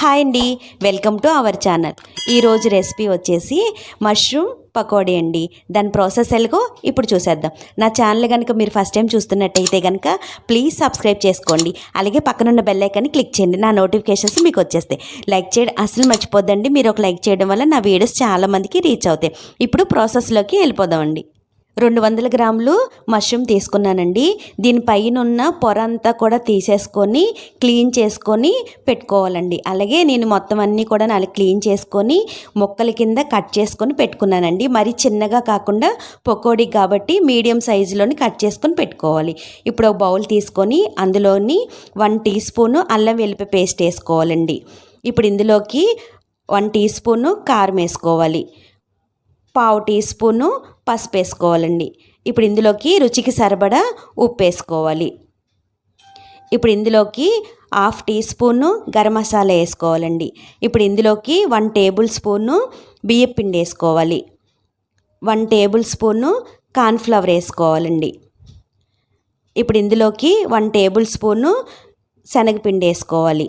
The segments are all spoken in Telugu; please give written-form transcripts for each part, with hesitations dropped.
హాయ్ అండి, వెల్కమ్ టు అవర్ ఛానల్. ఈరోజు రెసిపీ వచ్చేసి మష్రూమ్ పకోడీ అండి. దాని ప్రాసెస్ ఎలాగో ఇప్పుడు చూసేద్దాం. నా ఛానల్ కనుక మీరు ఫస్ట్ టైం చూస్తున్నట్టయితే కనుక ప్లీజ్ సబ్స్క్రైబ్ చేసుకోండి. అలాగే పక్కనున్న బెల్ ఐకాన్ని క్లిక్ చేయండి, నా నోటిఫికేషన్స్ మీకు వచ్చేస్తాయి. లైక్ చేయడం అసలు మర్చిపోద్దండి. మీరు ఒక లైక్ చేయడం వల్ల నా వీడియోస్ చాలామందికి రీచ్ అవుతాయి. ఇప్పుడు ప్రాసెస్లోకి వెళ్ళిపోదామండి. 200 గ్రాములు మష్రూమ్ తీసుకున్నానండి. దీనిపైన ఉన్న పొర అంతా కూడా తీసేసుకొని క్లీన్ చేసుకొని పెట్టుకోవాలండి. అలాగే నేను మొత్తం అన్నీ కూడా క్లీన్ చేసుకొని ముక్కల కింద కట్ చేసుకొని పెట్టుకున్నానండి. మరి చిన్నగా కాకుండా పకోడీ కాబట్టి మీడియం సైజులోని కట్ చేసుకొని పెట్టుకోవాలి. ఇప్పుడు ఒక బౌల్ తీసుకొని అందులోని 1 టీ స్పూను అల్లం వెల్లుల్లి పేస్ట్ వేసుకోవాలండి. ఇప్పుడు ఇందులోకి 1 టీ స్పూను కారం వేసుకోవాలి, 1/2 టీ స్పూను పసుపు వేసుకోవాలండి. ఇప్పుడు ఇందులోకి రుచికి సరిపడా ఉప్పు వేసుకోవాలి. ఇప్పుడు ఇందులోకి 1/2 టీ స్పూను గరం మసాలా వేసుకోవాలండి. ఇప్పుడు ఇందులోకి 1 టేబుల్ స్పూను బియ్యం పిండి వేసుకోవాలి, 1 టేబుల్ స్పూను కార్న్ఫ్లవర్ వేసుకోవాలండి. ఇప్పుడు ఇందులోకి 1 టేబుల్ స్పూను శనగపిండి వేసుకోవాలి.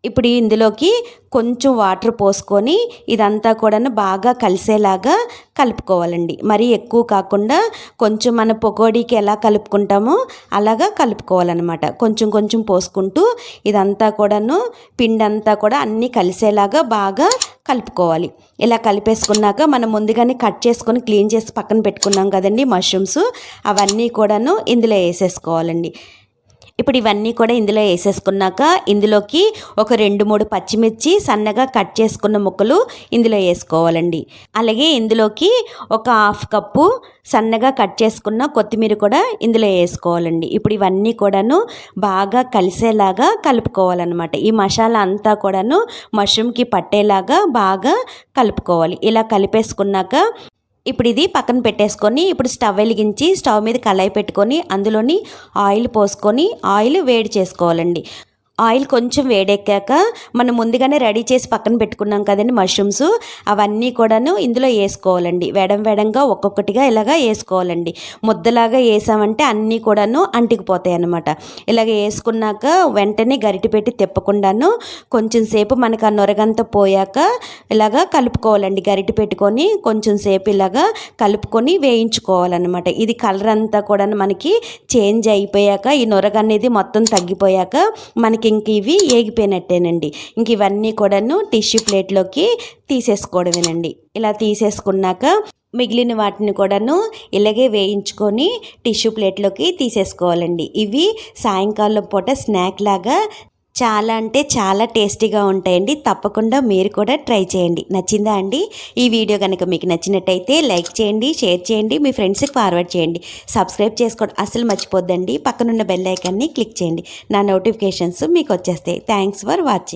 ఇప్పుడు ఇందులోకి కొంచెం వాటర్ పోసుకొని ఇదంతా కూడా బాగా కలిసేలాగా కలుపుకోవాలండి. మరీ ఎక్కువ కాకుండా కొంచెం మన పకోడీకి ఎలా కలుపుకుంటామో అలాగా కలుపుకోవాలన్నమాట. కొంచెం కొంచెం పోసుకుంటూ ఇదంతా కూడాను పిండి అంతా కూడా అన్నీ కలిసేలాగా బాగా కలుపుకోవాలి. ఇలా కలిపేసుకున్నాక మనం ముందుగానే కట్ చేసుకొని క్లీన్ చేసి పక్కన పెట్టుకున్నాం కదండి మష్రూమ్స్, అవన్నీ కూడాను ఇందులో వేసేసుకోవాలండి. ఇప్పుడు ఇవన్నీ కూడా ఇందులో వేసేసుకున్నాక ఇందులోకి ఒక 2-3 పచ్చిమిర్చి సన్నగా కట్ చేసుకున్న ముక్కలు ఇందులో వేసుకోవాలండి. అలాగే ఇందులోకి ఒక 1/2 కప్పు సన్నగా కట్ చేసుకున్న కొత్తిమీర కూడా ఇందులో వేసుకోవాలండి. ఇప్పుడు ఇవన్నీ కూడాను బాగా కలిసేలాగా కలుపుకోవాలన్నమాట. ఈ మసాలా అంతా కూడాను మష్రూమ్కి పట్టేలాగా బాగా కలుపుకోవాలి. ఇలా కలిపేసుకున్నాక ఇప్పుడు ఇది పక్కన పెట్టేసుకొని ఇప్పుడు స్టవ్ వెలిగించి స్టవ్ మీద కళాయి పెట్టుకొని అందులోని ఆయిల్ పోసుకొని ఆయిల్ వేడి చేసుకోవాలండి. ఆయిల్ కొంచెం వేడెక్కాక మనం ముందుగానే రెడీ చేసి పక్కన పెట్టుకున్నాం కదండి మష్రూమ్స్, అవన్నీ కూడాను ఇందులో వేసుకోవాలండి. వేడంగా ఒక్కొక్కటిగా ఇలాగా వేసుకోవాలండి. ముద్దలాగా వేసామంటే అన్నీ కూడాను అంటికిపోతాయి అన్నమాట. ఇలాగ వేసుకున్నాక వెంటనే గరిటె పెట్టి తిప్పకుండాను కొంచెం సేపు మనకు ఆ నొరగంతా పోయాక ఇలాగా కలుపుకోవాలండి. గరిటె పెట్టుకొని కొంచెం సేపు ఇలాగా కలుపుకొని వేయించుకోవాలన్నమాట. ఇది కలర్ అంతా కూడా మనకి చేంజ్ అయిపోయాక ఈ నొరగ అనేది మొత్తం తగ్గిపోయాక మనకి ఇంక ఇవి ఏగిపోయినట్టేనండి. ఇంక ఇవన్నీ కూడాను టిష్యూ ప్లేట్లోకి తీసేసుకోవడమేనండి. ఇలా తీసేసుకున్నాక మిగిలిన వాటిని కూడాను ఇలాగే వేయించుకొని టిష్యూ ప్లేట్లోకి తీసేసుకోవాలండి. ఇవి సాయంకాలం పూట స్నాక్ లాగా చాలా అంటే చాలా టేస్టీగా ఉంటాయండి. తప్పకుండా మీరు కూడా ట్రై చేయండి. నచ్చిందా అండి? ఈ వీడియో కనుక మీకు నచ్చినట్టయితే లైక్ చేయండి, షేర్ చేయండి, మీ ఫ్రెండ్స్కి ఫార్వర్డ్ చేయండి. సబ్స్క్రైబ్ చేసుకోవడం అసలు మర్చిపోద్దండి. పక్కనున్న బెల్ ఐకాన్ని క్లిక్ చేయండి, నా నోటిఫికేషన్స్ మీకు వచ్చేస్తాయి. Thanks for watching.